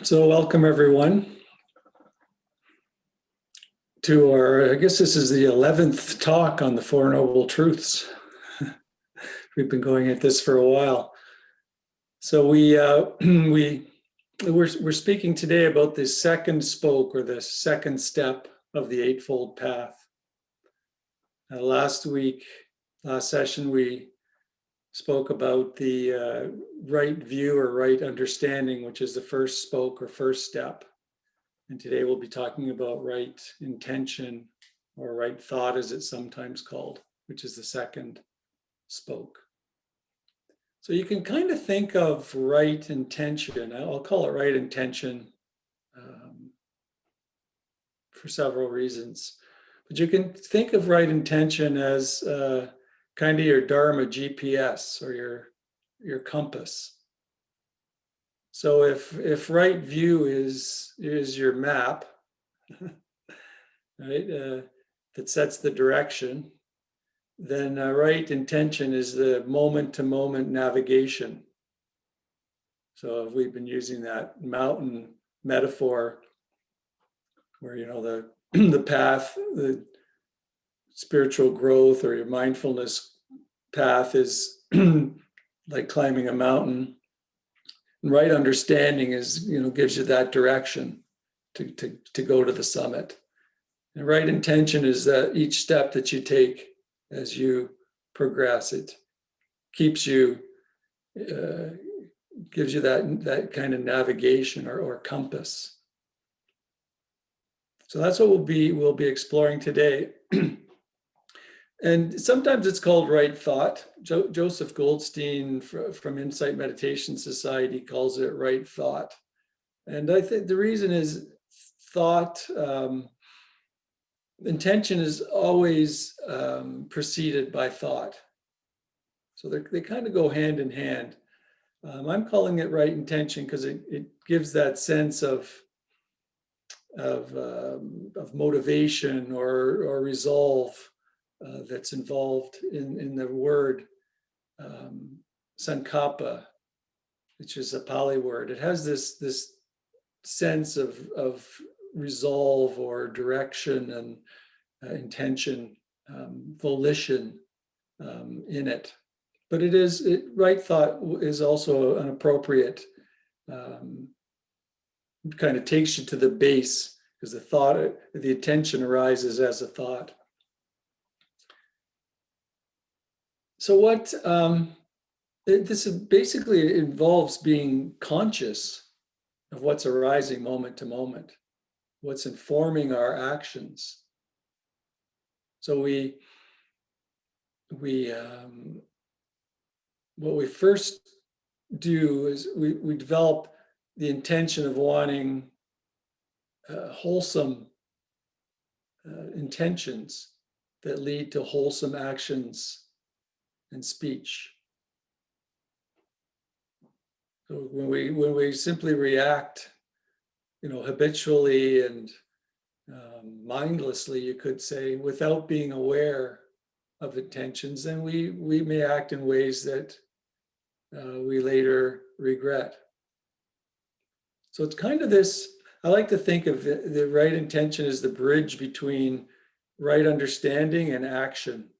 So welcome everyone to our, I guess this is the 11th talk on the Four Noble Truths. We've been going at this for a while. So we're speaking today about the second spoke or the second step of the Eightfold Path. Last session, we spoke about the right view or right understanding, which is the first spoke or first step. And today we'll be talking about right intention or right thought, as it's sometimes called, which is the second spoke. So you can kind of think of right intention. I'll call it right intention for several reasons. But you can think of right intention as kind of your Dharma GPS or your compass. So if right view is your map, right, that sets the direction, then right intention is the moment-to-moment navigation. So if we've been using that mountain metaphor, where the path, the spiritual growth or your mindfulness path is like climbing a mountain. And right understanding is, gives you that direction to go to the summit. And right intention is that each step that you take as you progress, it keeps you, gives you that kind of navigation or compass. So that's what we'll be exploring today. And sometimes it's called right thought. Joseph Goldstein from Insight Meditation Society calls it right thought. And I think the reason is thought, intention is always preceded by thought. So they kind of go hand in hand. I'm calling it right intention because it gives that sense of motivation or resolve that's involved in the word sankappa, which is a Pali word. It has this sense of resolve or direction and intention, volition in it. But right thought is also an appropriate, kind of takes you to the base, because the attention arises as a thought. So this basically involves being conscious of what's arising moment to moment, what's informing our actions. So what we first do is we develop the intention of wanting wholesome intentions that lead to wholesome actions and speech. So when we simply react, habitually and mindlessly, you could say, without being aware of intentions, then we may act in ways that we later regret. So it's kind of this, I like to think of the right intention as the bridge between right understanding and action.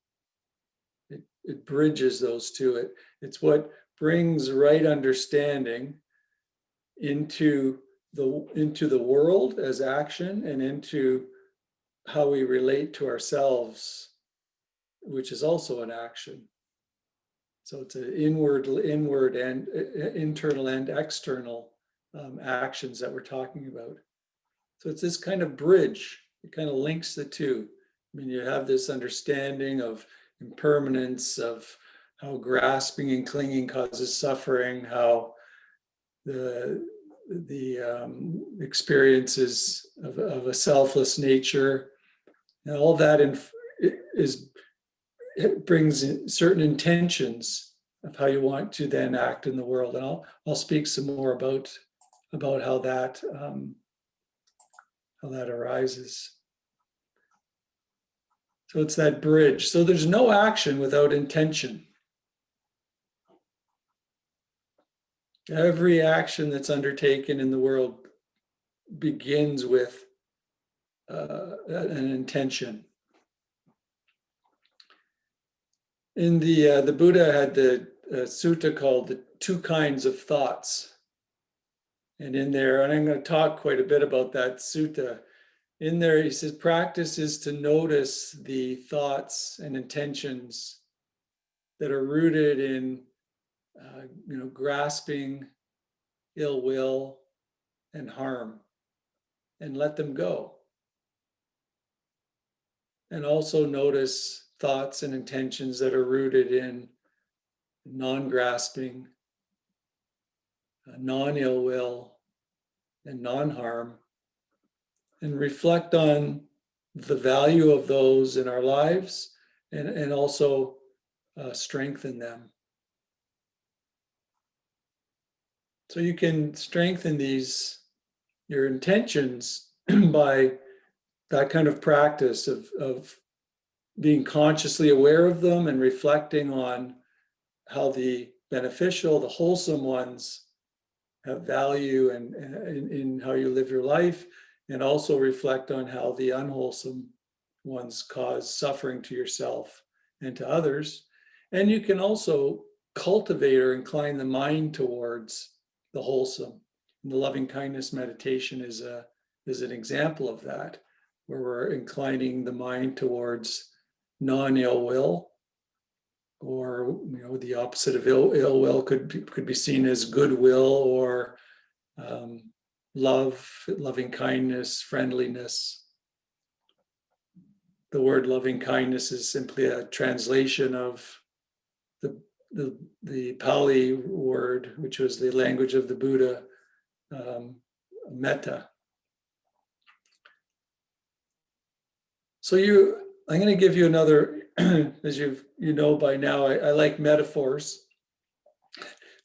It bridges those two. It's what brings right understanding into the world as action and into how we relate to ourselves, which is also an action. So it's an inward and internal and external actions that we're talking about. So it's this kind of bridge. It kind of links the two. I mean, you have this understanding of impermanence, of how grasping and clinging causes suffering, how the experiences of a selfless nature, and all that it brings in certain intentions of how you want to then act in the world. And I'll speak some more about how that arises. So it's that bridge. So there's no action without intention. Every action that's undertaken in the world begins with an intention. In the Buddha had the Suta called the 2 kinds of thoughts. And in there, and I'm going to talk quite a bit about that Suta. In there, he says, practice is to notice the thoughts and intentions that are rooted in, grasping, ill will, and harm, and let them go. And also notice thoughts and intentions that are rooted in non-grasping, non-ill will, and non-harm, and reflect on the value of those in our lives, and also strengthen them. So you can strengthen your intentions by that kind of practice of being consciously aware of them and reflecting on how the beneficial, the wholesome ones have value and in how you live your life, and also reflect on how the unwholesome ones cause suffering to yourself and to others. And you can also cultivate or incline the mind towards the wholesome. And the loving kindness meditation is an example of that, where we're inclining the mind towards non-ill will, or the opposite of ill will could be seen as goodwill, or love, loving kindness, friendliness. The word loving kindness is simply a translation of the Pali word, which was the language of the Buddha, metta. So I'm going to give you another, as you know by now, I like metaphors.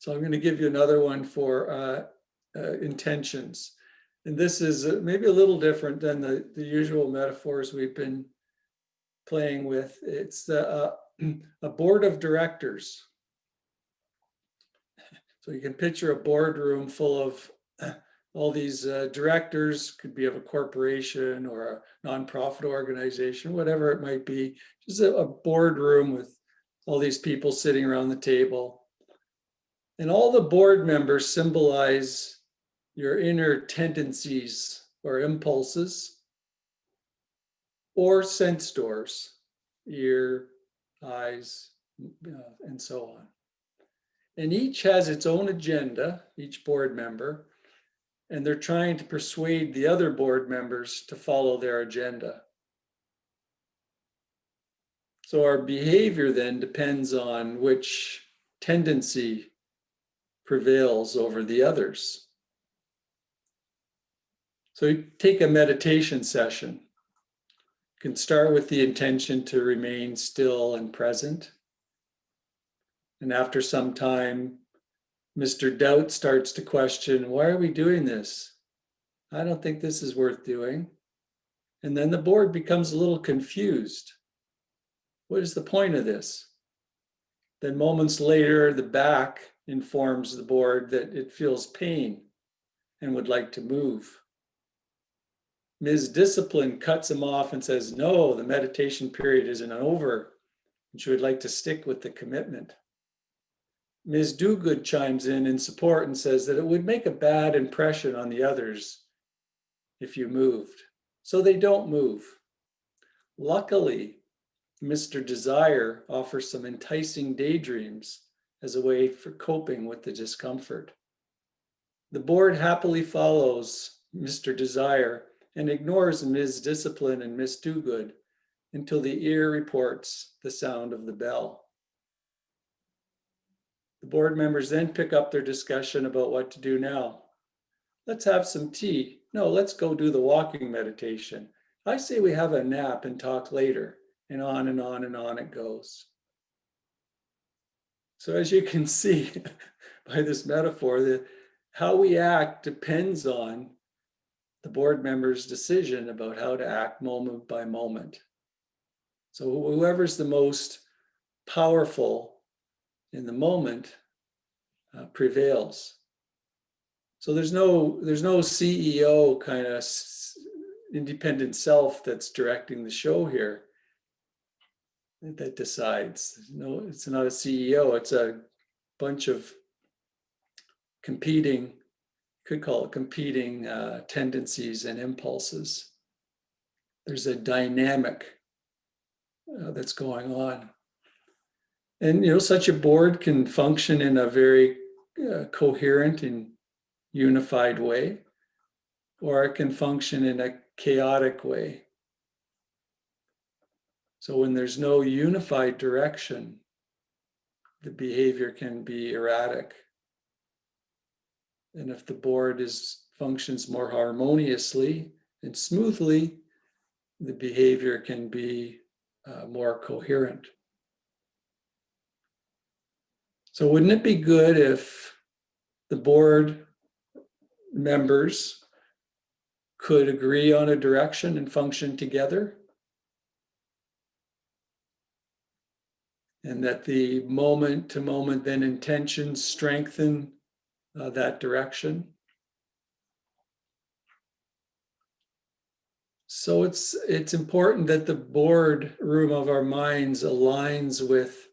So I'm going to give you another one for intentions. And this is maybe a little different than the usual metaphors we've been playing with. It's a board of directors. So you can picture a boardroom full of all these directors, could be of a corporation or a nonprofit organization, whatever it might be. Just a boardroom with all these people sitting around the table. And all the board members symbolize your inner tendencies or impulses, or sense doors, ear, eyes, and so on. And each has its own agenda, each board member, and they're trying to persuade the other board members to follow their agenda. So our behavior then depends on which tendency prevails over the others. So you take a meditation session. You can start with the intention to remain still and present. And after some time, Mr. Doubt starts to question, why are we doing this? I don't think this is worth doing. And then the board becomes a little confused. What is the point of this? Then moments later, the back informs the board that it feels pain and would like to move. Ms. Discipline cuts him off and says, no, the meditation period isn't over, and she would like to stick with the commitment. Ms. Dogood chimes in support and says that it would make a bad impression on the others if you moved. So they don't move. Luckily, Mr. Desire offers some enticing daydreams as a way for coping with the discomfort. The board happily follows Mr. Desire and ignores Ms. Discipline and Miss Dogood until the ear reports the sound of the bell. The board members then pick up their discussion about what to do now. Let's have some tea. No, let's go do the walking meditation. I say we have a nap and talk later, and on and on and on it goes. So as you can see by this metaphor, how we act depends on the board member's decision about how to act moment by moment. So whoever's the most powerful in the moment prevails. So there's no CEO kind of independent self that's directing the show here that decides. No, it's not a CEO. It's a bunch of competing, could call it competing tendencies and impulses. There's a dynamic that's going on. And, such a board can function in a very coherent and unified way, or it can function in a chaotic way. So when there's no unified direction, the behavior can be erratic. And if the board functions more harmoniously and smoothly, the behavior can be more coherent. So wouldn't it be good if the board members could agree on a direction and function together? And that the moment to moment then intentions strengthen that direction. So it's important that the board room of our minds aligns with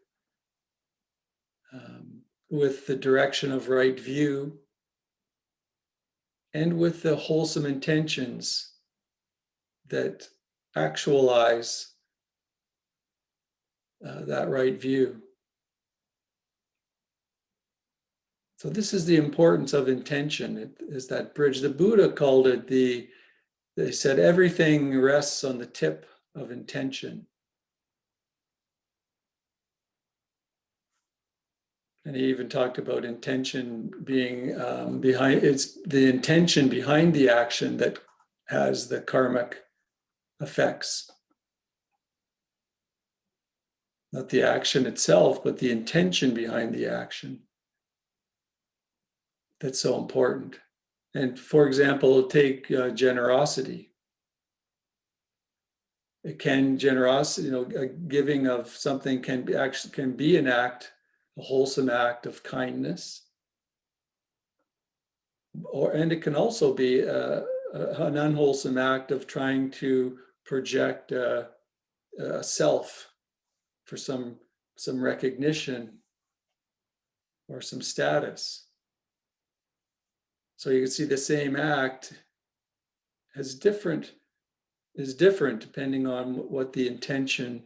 the direction of right view and with the wholesome intentions that actualize that right view. So this is the importance of intention. It is that bridge. The Buddha called it they said everything rests on the tip of intention. And he even talked about intention being it's the intention behind the action that has the karmic effects. Not the action itself, but the intention behind the action. That's so important. And for example, take generosity. Generosity, a giving of something can be an act, a wholesome act of kindness, and it can also be an unwholesome act of trying to project a self for some recognition or some status. So you can see the same act is different depending on what the intention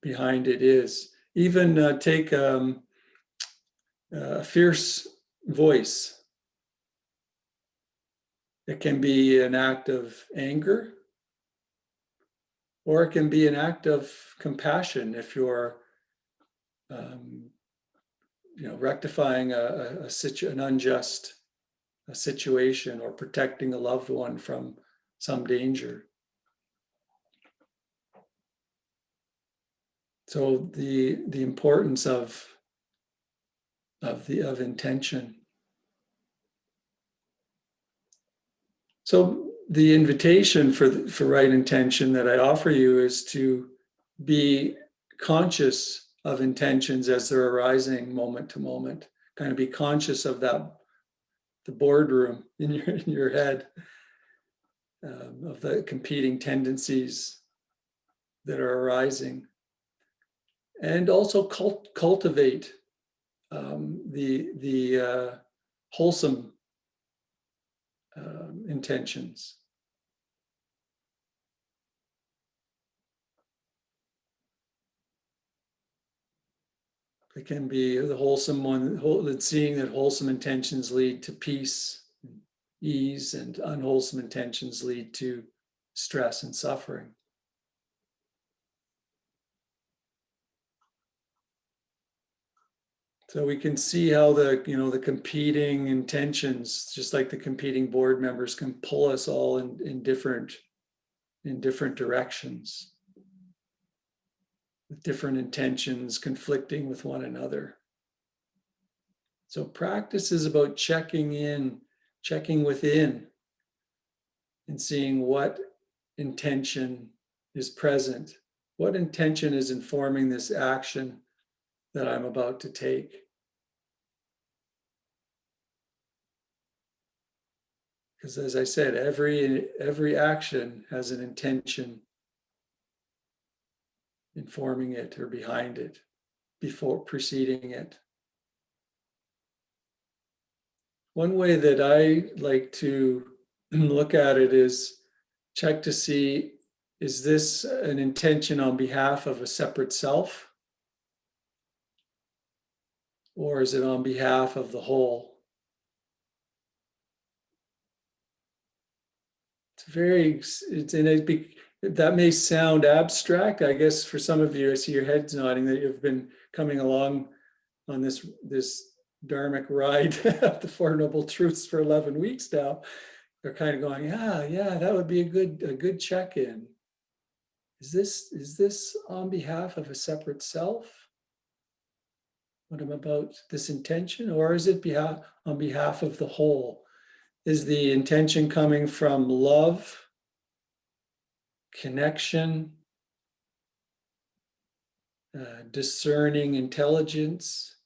behind it is. Even take a fierce voice. It can be an act of anger, or it can be an act of compassion if you're rectifying an unjust situation or protecting a loved one from some danger. So the importance of intention. So the invitation for right intention that I offer you is to be conscious of intentions as they're arising moment to moment. Kind of be conscious of that, the boardroom in your head, of the competing tendencies that are arising, and also cultivate the wholesome intentions. It can be the wholesome one, seeing that wholesome intentions lead to peace, ease, and unwholesome intentions lead to stress and suffering. So we can see how the competing intentions, just like the competing board members, can pull us all in different directions, with different intentions conflicting with one another. So practice is about checking within, and seeing what intention is present, what intention is informing this action that I'm about to take. Because as I said, every action has an intention informing it or behind it, before preceding it. One way that I like to look at it is check to see, is this an intention on behalf of a separate self? Or is it on behalf of the whole? That may sound abstract. I guess for some of you, I see your heads nodding, that you've been coming along on this dharmic ride of the Four Noble Truths for 11 weeks now. They're kind of going, yeah, that would be a good check-in. Is this on behalf of a separate self? What I'm about, this intention, or is it on behalf of the whole? Is the intention coming from love, connection, discerning intelligence?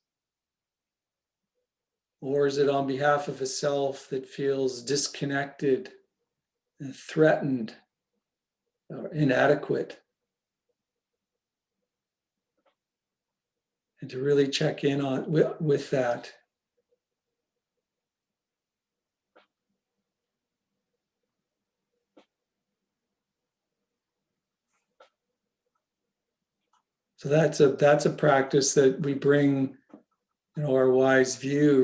Or is it on behalf of a self that feels disconnected, threatened, or inadequate? And to really check in on with that. So that's a practice that we bring, our wise view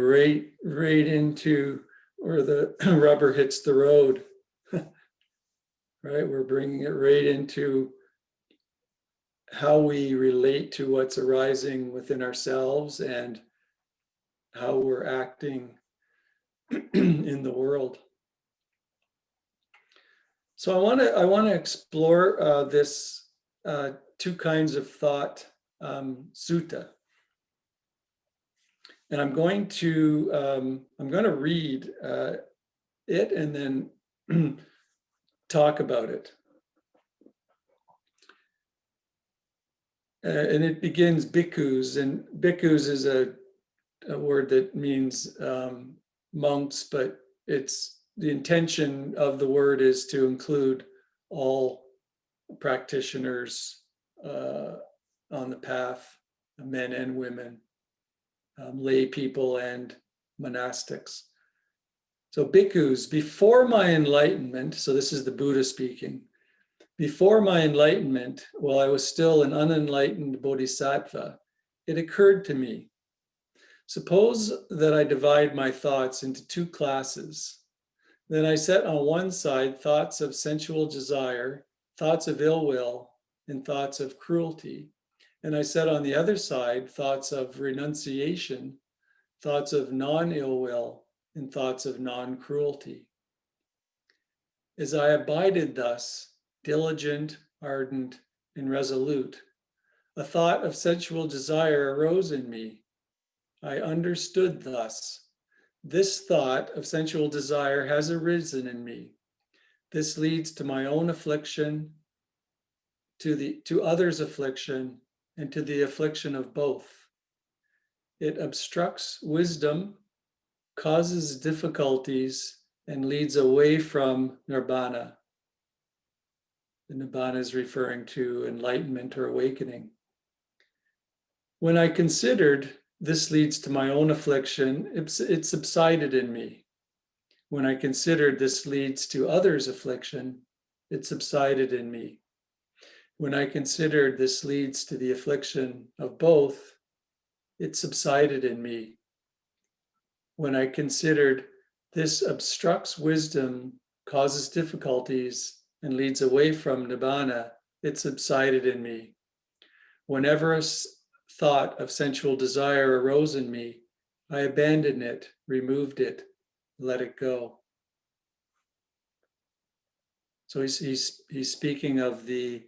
right into where the rubber hits the road. Right, we're bringing it right into how we relate to what's arising within ourselves and how we're acting in the world. So I want to explore this two kinds of thought Suta, and I'm going to read it and then talk about it. And it begins bhikkhus, and bhikkhus is a word that means monks, but it's the intention of the word is to include all practitioners on the path, men and women, lay people and monastics. So bhikkhus, before my enlightenment, so this is the Buddha speaking, before my enlightenment, while I was still an unenlightened bodhisattva, it occurred to me, suppose that I divide my thoughts into two classes. Then I set on one side thoughts of sensual desire, thoughts of ill will, and thoughts of cruelty. And I set on the other side thoughts of renunciation, thoughts of non-ill will, and thoughts of non-cruelty. As I abided thus, diligent, ardent, and resolute, a thought of sensual desire arose in me. I understood thus. This thought of sensual desire has arisen in me. This leads to my own affliction, to others' affliction, and to the affliction of both. It obstructs wisdom, causes difficulties, and leads away from nirvana. The nibbana is referring to enlightenment or awakening. When I considered this leads to my own affliction, it subsided in me. When I considered this leads to others' affliction, it subsided in me. When I considered this leads to the affliction of both, it subsided in me. When I considered this obstructs wisdom, causes difficulties, and leads away from nibbana, it subsided in me. Whenever a thought of sensual desire arose in me, I abandoned it, removed it, let it go. So he's speaking of the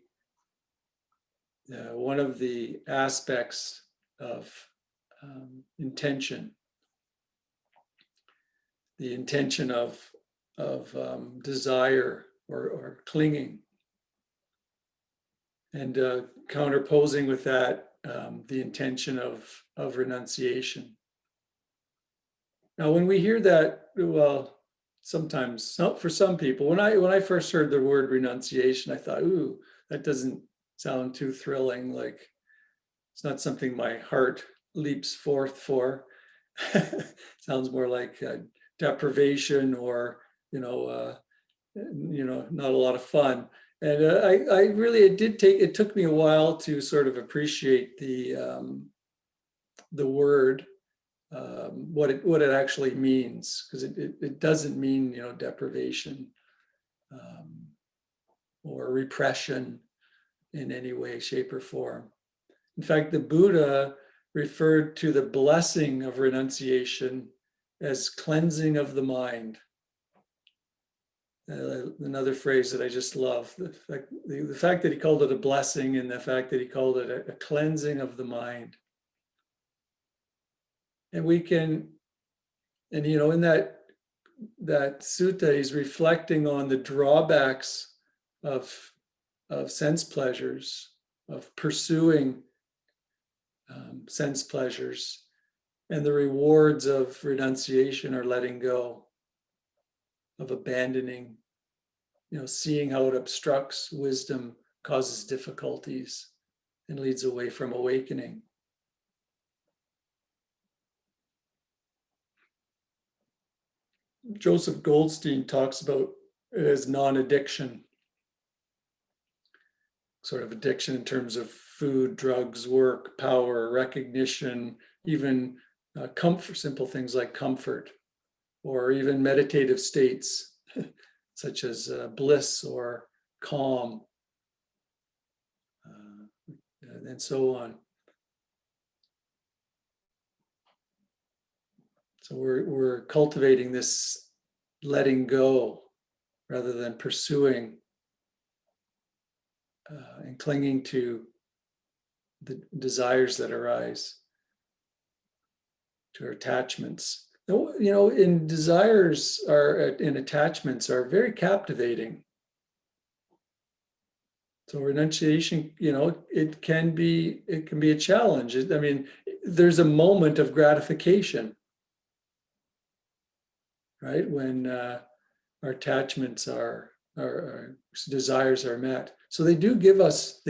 one of the aspects of intention, the intention of desire or clinging, and counterposing with that the intention of renunciation. Now, when we hear that, well, sometimes for some people, when I first heard the word renunciation, I thought, ooh, that doesn't sound too thrilling. Like it's not something my heart leaps forth for. Sounds more like deprivation or, not a lot of fun. And I really, it took me a while to sort of appreciate the word, what it actually means, because it doesn't mean, deprivation or repression in any way, shape, or form. In fact, the Buddha referred to the blessing of renunciation as cleansing of the mind. Another phrase that I just love, the fact that he called it a blessing and the fact that he called it a cleansing of the mind. And we can, and in that sutta, he's reflecting on the drawbacks of sense pleasures, of pursuing sense pleasures, and the rewards of renunciation or letting go, of abandoning, seeing how it obstructs wisdom, causes difficulties, and leads away from awakening. Joseph Goldstein talks about it as non-addiction, sort of addiction in terms of food, drugs, work, power, recognition, even comfort, simple things like comfort, or even meditative states such as bliss or calm, and so on. So we're cultivating this letting go rather than pursuing and clinging to the desires that arise, to our attachments. In desires in attachments are very captivating. So renunciation, it can be a challenge. There's a moment of gratification, right? When our attachments our desires are met. So they do give us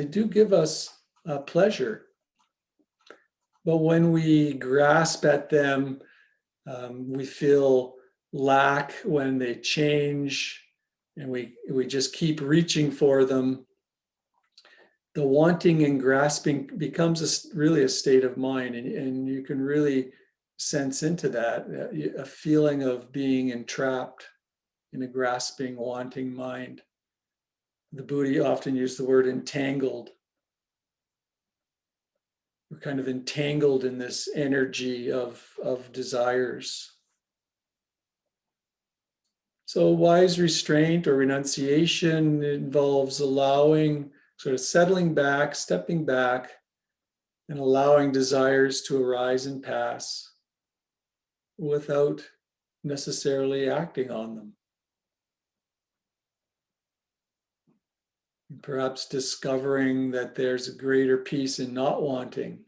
pleasure. But when we grasp at them, we feel lack when they change, and we just keep reaching for them. The wanting and grasping becomes really a state of mind, and you can really sense into that, a feeling of being entrapped in a grasping, wanting mind. The Buddha often used the word entangled. We're kind of entangled in this energy of desires. So wise restraint or renunciation involves allowing, sort of settling back, stepping back, and allowing desires to arise and pass without necessarily acting on them. And perhaps discovering that there's a greater peace in not wanting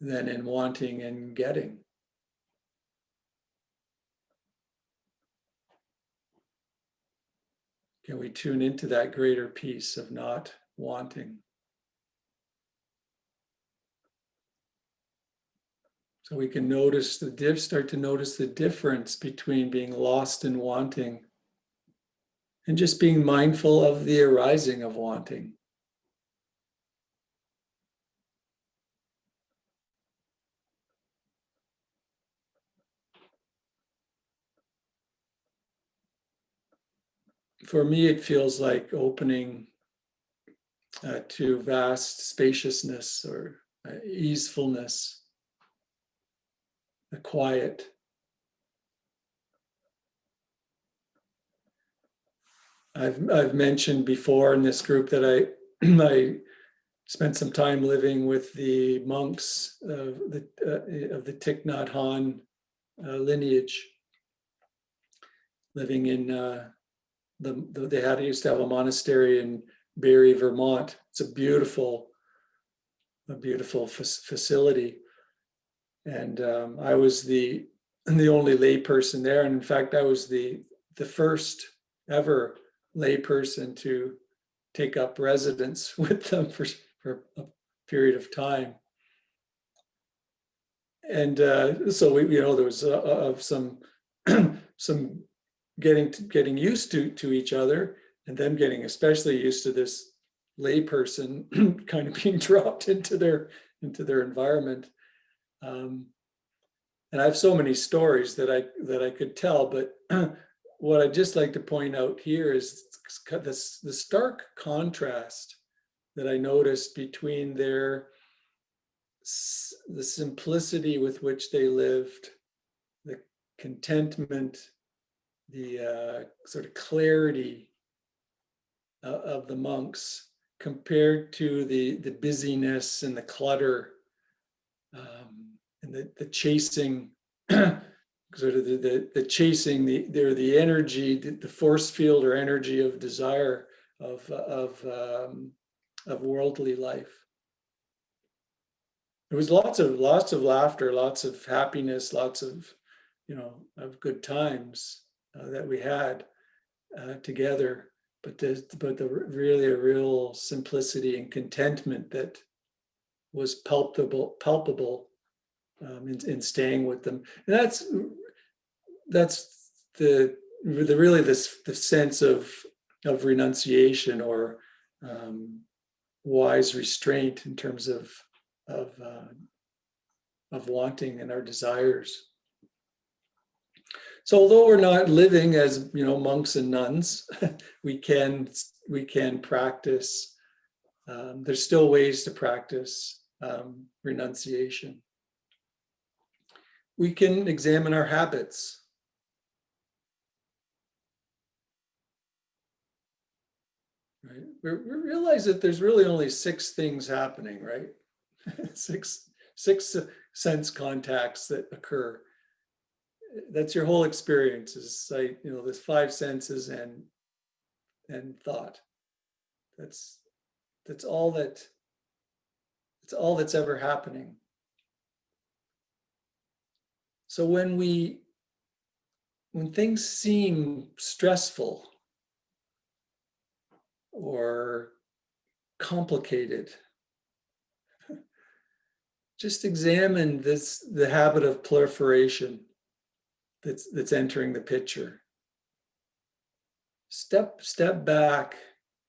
than in wanting and getting. Can we tune into that greater peace of not wanting? So we can start to notice the difference between being lost in wanting and just being mindful of the arising of wanting. For me, it feels like opening to vast spaciousness or easefulness, a quiet. I've mentioned before in this group that I spent some time living with the monks of the Thich Nhat Hanh lineage, living in they used to have a monastery in Barrie, Vermont. It's a beautiful facility, and I was the the only lay person there. And in fact, I was the first ever lay person to take up residence with them for a period of time. And so there was some some getting used to each other, and them getting especially used to this lay person kind of being dropped into their environment. And I have so many stories that I could tell, but what I'd just like to point out here is the stark contrast that I noticed between the simplicity with which they lived, the contentment, the sort of clarity of the monks, compared to the busyness and the clutter, and the chasing, sort of the chasing, the energy, the force field or energy of desire of worldly life. There was lots of laughter, lots of happiness, lots of of good times that we had together, but the really a real simplicity and contentment that was palpable in staying with them. And that's the really the sense of renunciation, or wise restraint in terms of wanting and our desires. So although we're not living as monks and nuns, we can practice. There's still ways to practice renunciation. We can examine our habits. Right? We realize that there's really only 6 things happening, right? six sense contacts that occur. That's your whole experience, is sight, there's 5 senses and thought. That's all that's ever happening. So when things seem stressful or complicated, just examine the habit of proliferation that's entering the picture. Step back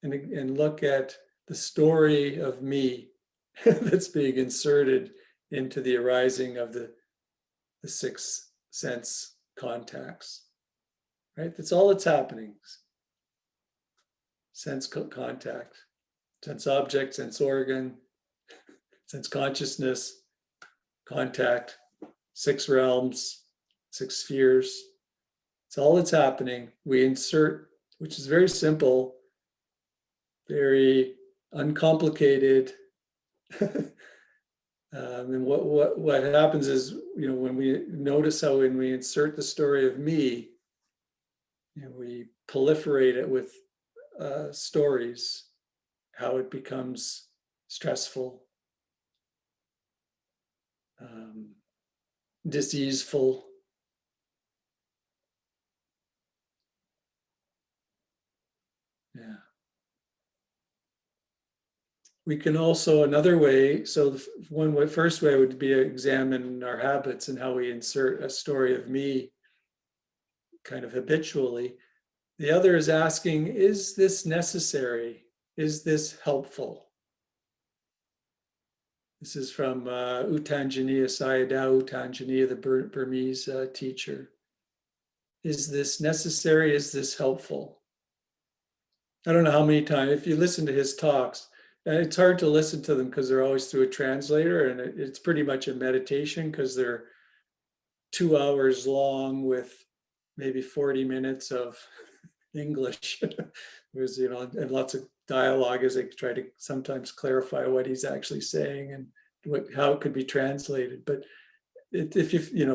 and look at the story of me that's being inserted into the arising of the 6 sense contacts. Right? That's all that's happening. Sense contact, sense object, sense organ, sense consciousness, contact, 6 realms, 6 spheres. It's all that's happening. We insert, which is very simple, very uncomplicated. And what happens is, when we notice how when we insert the story of me, we proliferate it with stories, how it becomes stressful, diseaseful. Yeah. We can also, another way, so first way would be examine our habits and how we insert a story of me kind of habitually. The other is asking, is this necessary? Is this helpful? This is from U Thanjaniya, Sayadaw U Thanjaniya, the Burmese teacher. Is this necessary? Is this helpful? I don't know how many times, if you listen to his talks, and it's hard to listen to them because they're always through a translator, and it's pretty much a meditation because they're 2 hours long with maybe 40 minutes of English. There's, and lots of dialogue as they try to sometimes clarify what he's actually saying and how it could be translated. But if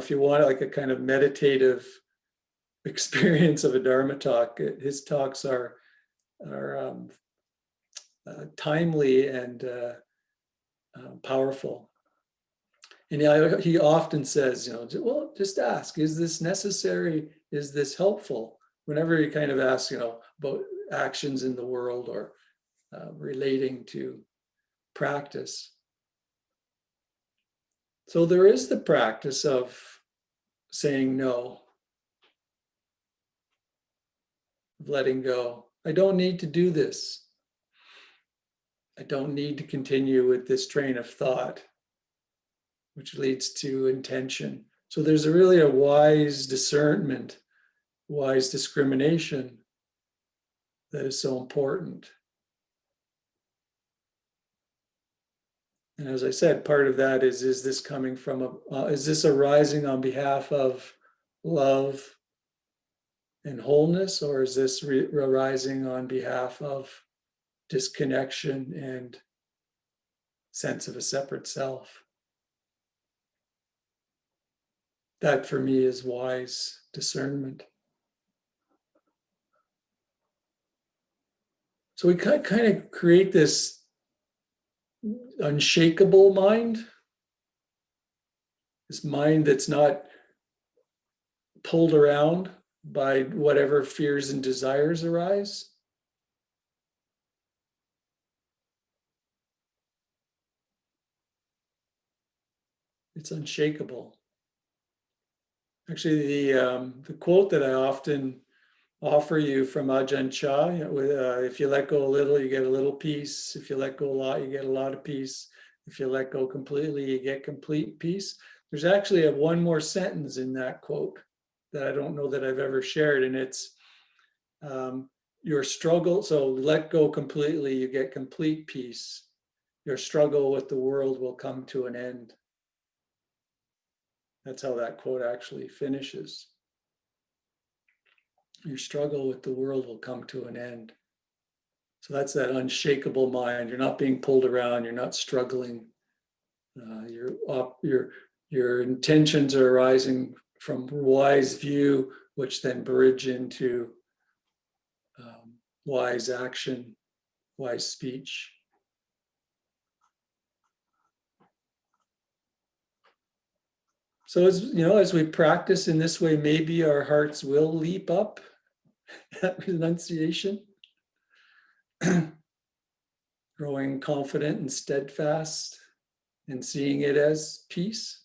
you want like a kind of meditative experience of a Dharma talk, his talks are timely and powerful. And he often says, well, just ask, is this necessary? Is this helpful? Whenever he kind of asks, about actions in the world or relating to practice. So there is the practice of saying no, of letting go. I don't need to do this. I don't need to continue with this train of thought, which leads to intention. So there's really a wise discernment, wise discrimination that is so important. And as I said, part of that is this coming from is this arising on behalf of love and wholeness, or is this arising on behalf of disconnection and sense of a separate self? That for me is wise discernment. So we kind of create this unshakable mind, this mind that's not pulled around by whatever fears and desires arise. It's unshakable. Actually, the quote that I often offer you from Ajahn Chah, if you let go a little, you get a little peace. If you let go a lot, you get a lot of peace. If you let go completely, you get complete peace. There's actually one more sentence in that quote that I don't know that I've ever shared, and it's your struggle. So let go completely, you get complete peace. Your struggle with the world will come to an end. That's how that quote actually finishes. Your struggle with the world will come to an end. So that's that unshakable mind. You're not being pulled around. You're not struggling. Your intentions are arising from wise view, which then bridge into wise action, wise speech. So as we practice in this way, maybe our hearts will leap up at renunciation, growing confident and steadfast and seeing it as peace.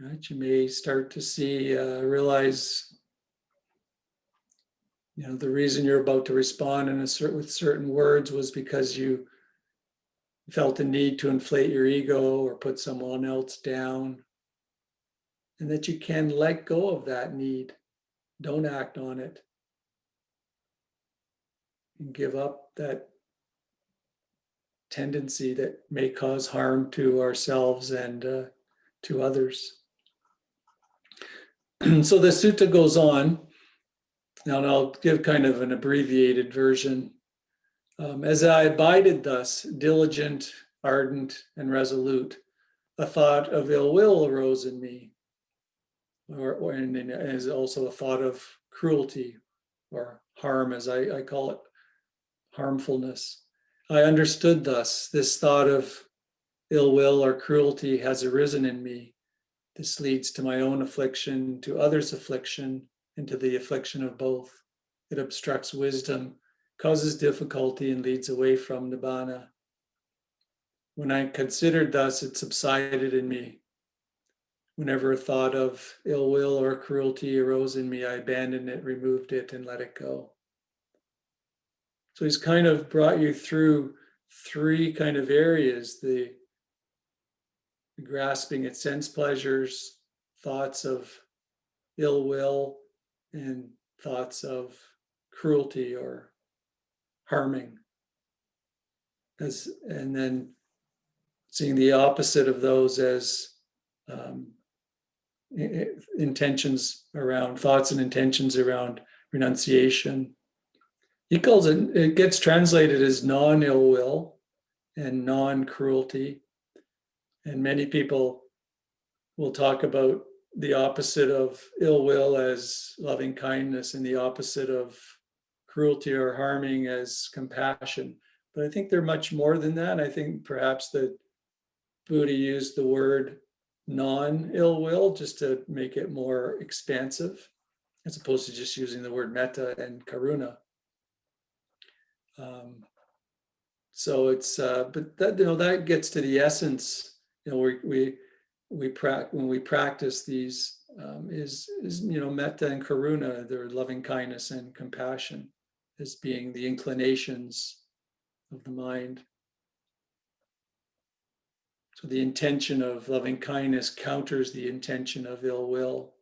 Right? You may start to see, realize, the reason you're about to respond with certain words was because you felt a need to inflate your ego or put someone else down, and that you can let go of that need. Don't act on it. And give up that tendency that may cause harm to ourselves and to others. So the sutta goes on. Now, and I'll give kind of an abbreviated version. As I abided thus, diligent, ardent, and resolute, a thought of ill will arose in me, and as also a thought of cruelty or harm, as I call it, harmfulness. I understood thus, this thought of ill will or cruelty has arisen in me. This leads to my own affliction, to others' affliction, and to the affliction of both. It obstructs wisdom, causes difficulty, and leads away from nibbana. When I considered thus, it subsided in me. Whenever a thought of ill will or cruelty arose in me, I abandoned it, removed it, and let it go. So he's kind of brought you through three kind of areas: the grasping at sense pleasures, thoughts of ill will, and thoughts of cruelty or harming. And then seeing the opposite of those as intentions around, thoughts and intentions around renunciation. He calls it gets translated as non-ill will and non-cruelty. And many people will talk about the opposite of ill will as loving kindness, and the opposite of cruelty or harming as compassion. But I think they're much more than that. I think perhaps that Buddha used the word non-ill will just to make it more expansive, as opposed to just using the word metta and karuna. So it's, but that, that gets to the essence. When we practice these, is metta and karuna, their loving kindness and compassion, as being the inclinations of the mind. So the intention of loving kindness counters the intention of ill will.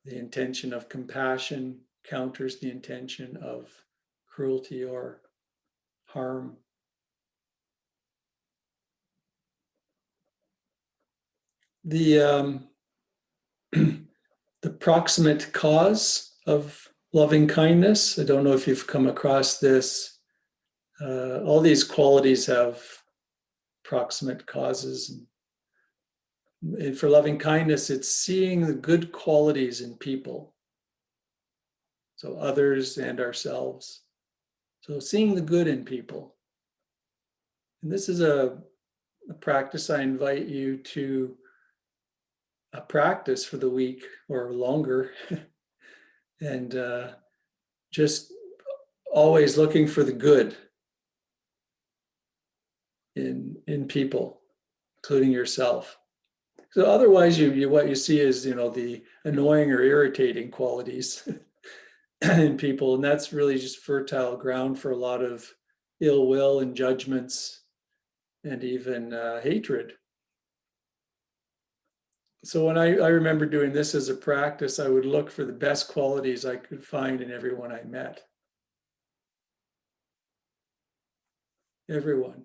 The intention of compassion counters the intention of cruelty or harm. The the proximate cause of loving kindness. I don't know if you've come across this. All these qualities have proximate causes. And for loving kindness, it's seeing the good qualities in people. So others and ourselves. So seeing the good in people. And this is a practice I invite you to practice for the week or longer. And just always looking for the good in people, including yourself. So otherwise, you what you see is the annoying or irritating qualities in people, and that's really just fertile ground for a lot of ill will and judgments, and even hatred. So when I remember doing this as a practice, I would look for the best qualities I could find in everyone I met. Everyone.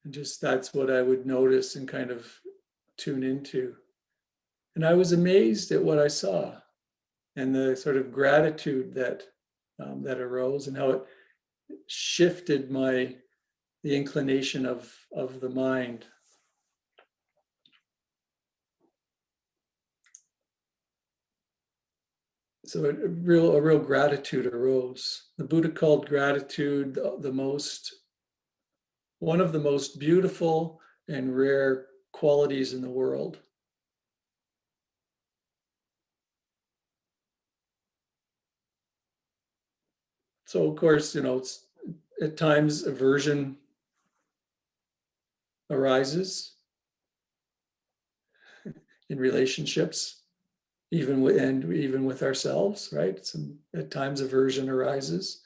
And just that's what I would notice and kind of tune into. And I was amazed at what I saw and the sort of gratitude that that arose, and how it shifted the inclination of the mind. So a real gratitude arose. The Buddha called gratitude one of the most beautiful and rare qualities in the world. So of course, it's, at times aversion arises in relationships, even with ourselves, right? At times aversion arises,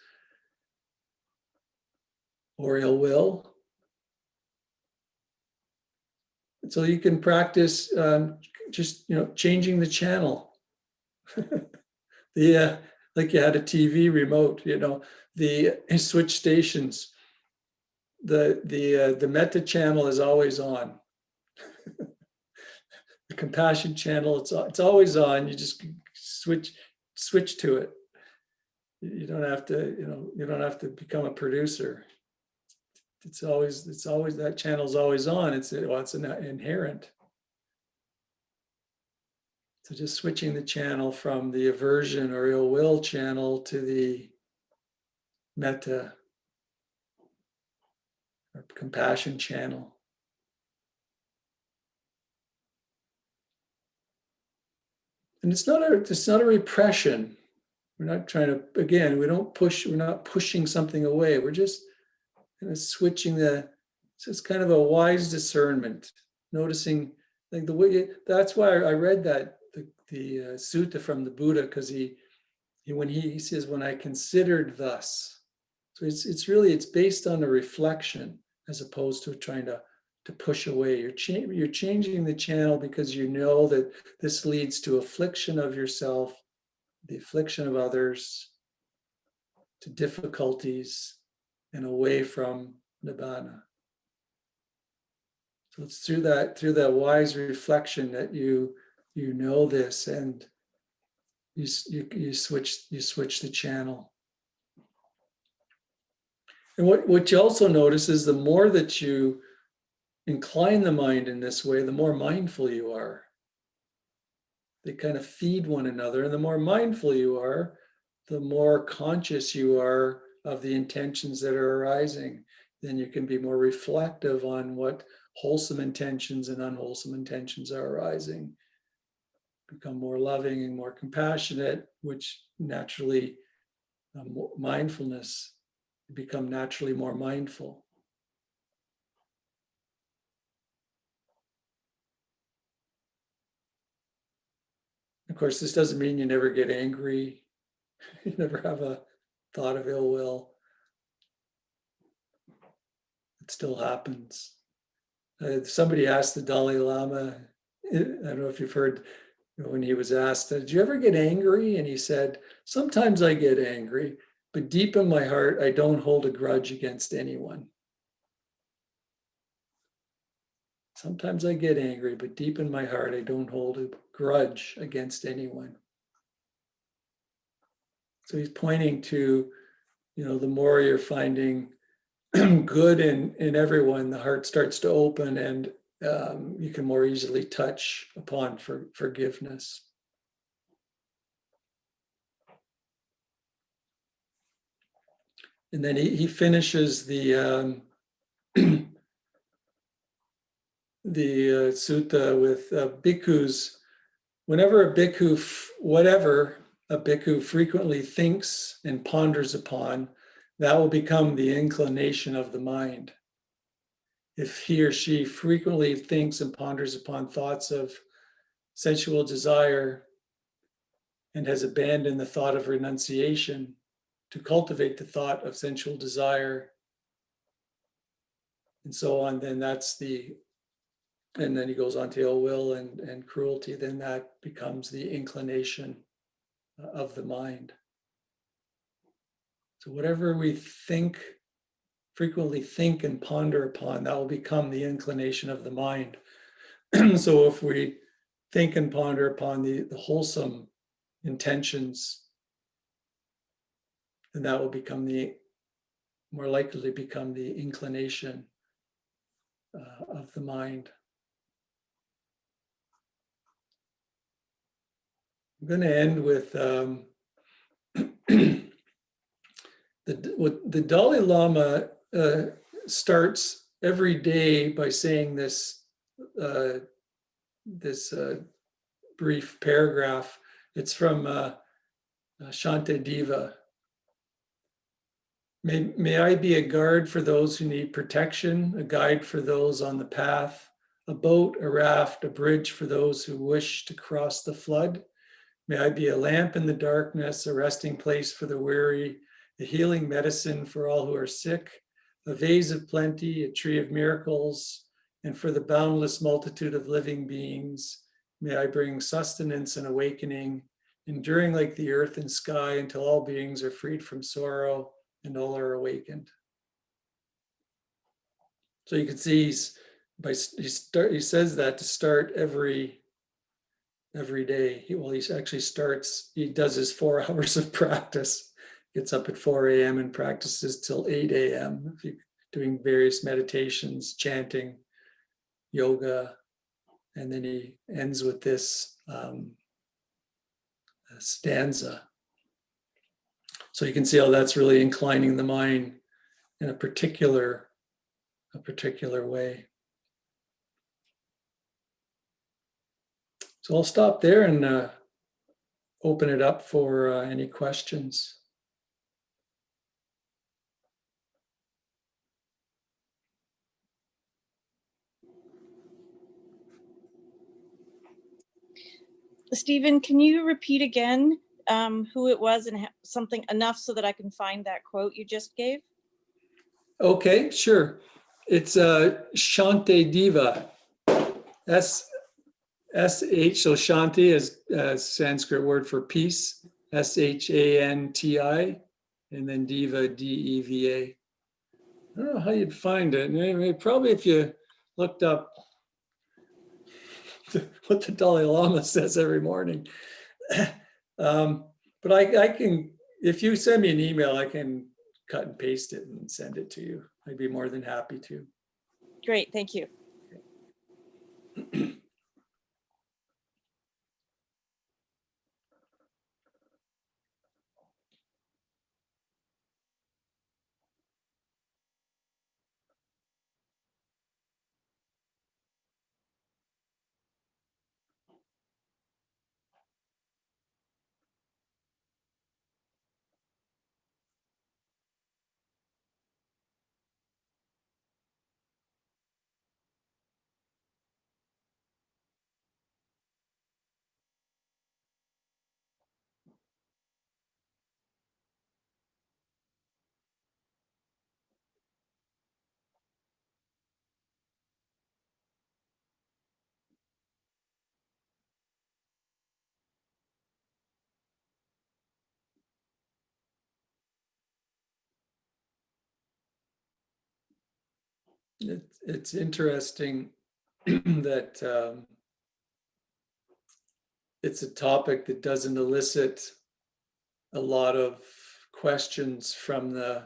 or ill will. And so you can practice just changing the channel. Like you had a TV remote, the switch stations. The metta channel is always on. The compassion channel, it's always on. You just switch to it. You don't have to become a producer. It's always that channel's always on. It's inherent. So just switching the channel from the aversion or ill will channel to the metta or compassion channel. And it's not a repression. We're not trying to, again, we're not pushing something away. We're just kind of switching so it's kind of a wise discernment, noticing like the way, that's why I read that, the Suta from the Buddha, because when he says, when I considered thus. So it's based on a reflection as opposed to trying to push away. You're changing the channel because you know that this leads to affliction of yourself, the affliction of others, to difficulties, and away from nibbana. So it's through that wise reflection that you know this, and you switch the channel. And what you also notice is the more that you incline the mind in this way, the more mindful you are. They kind of feed one another, and the more mindful you are, the more conscious you are of the intentions that are arising. Then you can be more reflective on what wholesome intentions and unwholesome intentions are arising. Become more loving and more compassionate, which naturally, mindfulness, become naturally more mindful. Of course, this doesn't mean you never get angry, you never have a thought of ill will. It still happens. Somebody asked the Dalai Lama, I don't know if you've heard, when he was asked, did you ever get angry? And he said, sometimes I get angry, but deep in my heart, I don't hold a grudge against anyone. Sometimes I get angry, but deep in my heart, I don't hold a grudge against anyone. So he's pointing to, the more you're finding good in everyone, the heart starts to open, and you can more easily touch upon forgiveness. And then he finishes the sutta with bhikkhus. Whenever a bhikkhu, whatever a bhikkhu frequently thinks and ponders upon, that will become the inclination of the mind. If he or she frequently thinks and ponders upon thoughts of sensual desire and has abandoned the thought of renunciation to cultivate the thought of sensual desire and so on, then and then he goes on to ill will and cruelty, then that becomes the inclination of the mind. So whatever we frequently think and ponder upon, that will become the inclination of the mind. So if we think and ponder upon the wholesome intentions, then that will become more likely to become the inclination of the mind. I'm going to end with the Dalai Lama starts every day by saying this brief paragraph. It's from Shantideva. May I be a guard for those who need protection, a guide for those on the path, a boat, a raft, a bridge for those who wish to cross the flood. May I be a lamp in the darkness, a resting place for the weary, a healing medicine for all who are sick, a vase of plenty, a tree of miracles, and for the boundless multitude of living beings, may I bring sustenance and awakening, enduring like the earth and sky until all beings are freed from sorrow and all are awakened. So you can see he says that to start every day. He does his 4 hours of practice, gets up at 4 a.m. and practices till 8 a.m. Doing various meditations, chanting, yoga, and then he ends with this stanza. So you can see how that's really inclining the mind in a particular way. So I'll stop there and open it up for any questions. Stephen, can you repeat again who it was and something enough so that I can find that quote you just gave? Okay, sure. It's Shantideva. S-H, so Shanti is a Sanskrit word for peace, S-H-A-N-T-I, and then Deva, D-E-V-A. I don't know how you'd find it. Maybe, probably if you looked up what the Dalai Lama says every morning. But I can, if you send me an email, I can cut and paste it and send it to you. I'd be more than happy to. Great, thank you. It's interesting that it's a topic that doesn't elicit a lot of questions from the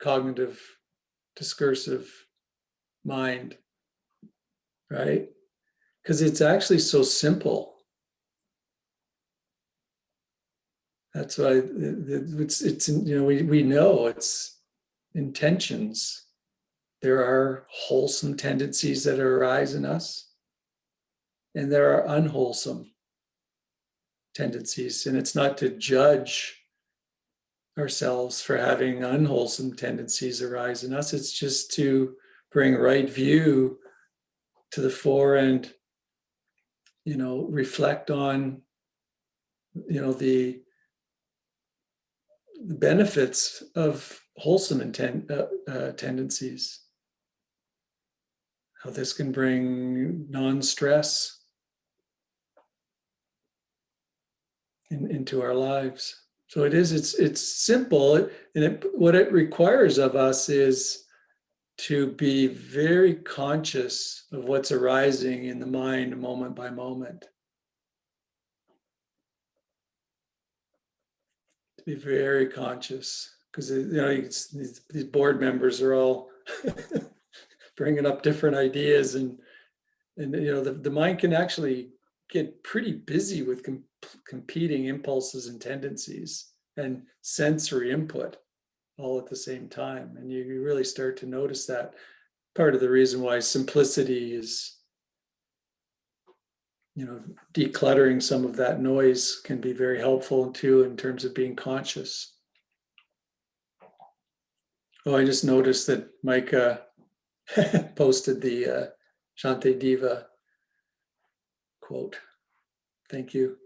cognitive discursive mind, right? Because it's actually so simple. That's why it's we know it's intentions. There are wholesome tendencies that arise in us, and there are unwholesome tendencies. And it's not to judge ourselves for having unwholesome tendencies arise in us. It's just to bring right view to the fore and, reflect on, the benefits of wholesome tendencies. How this can bring non-stress into our lives. So it's simple, and what it requires of us is to be very conscious of what's arising in the mind moment by moment. To be very conscious, because these board members are all bringing up different ideas, and the mind can actually get pretty busy with competing impulses and tendencies and sensory input all at the same time. And you really start to notice that. Part of the reason why simplicity is, decluttering some of that noise can be very helpful too, in terms of being conscious. Oh, I just noticed that Micah posted the Shante Diva quote. Thank you.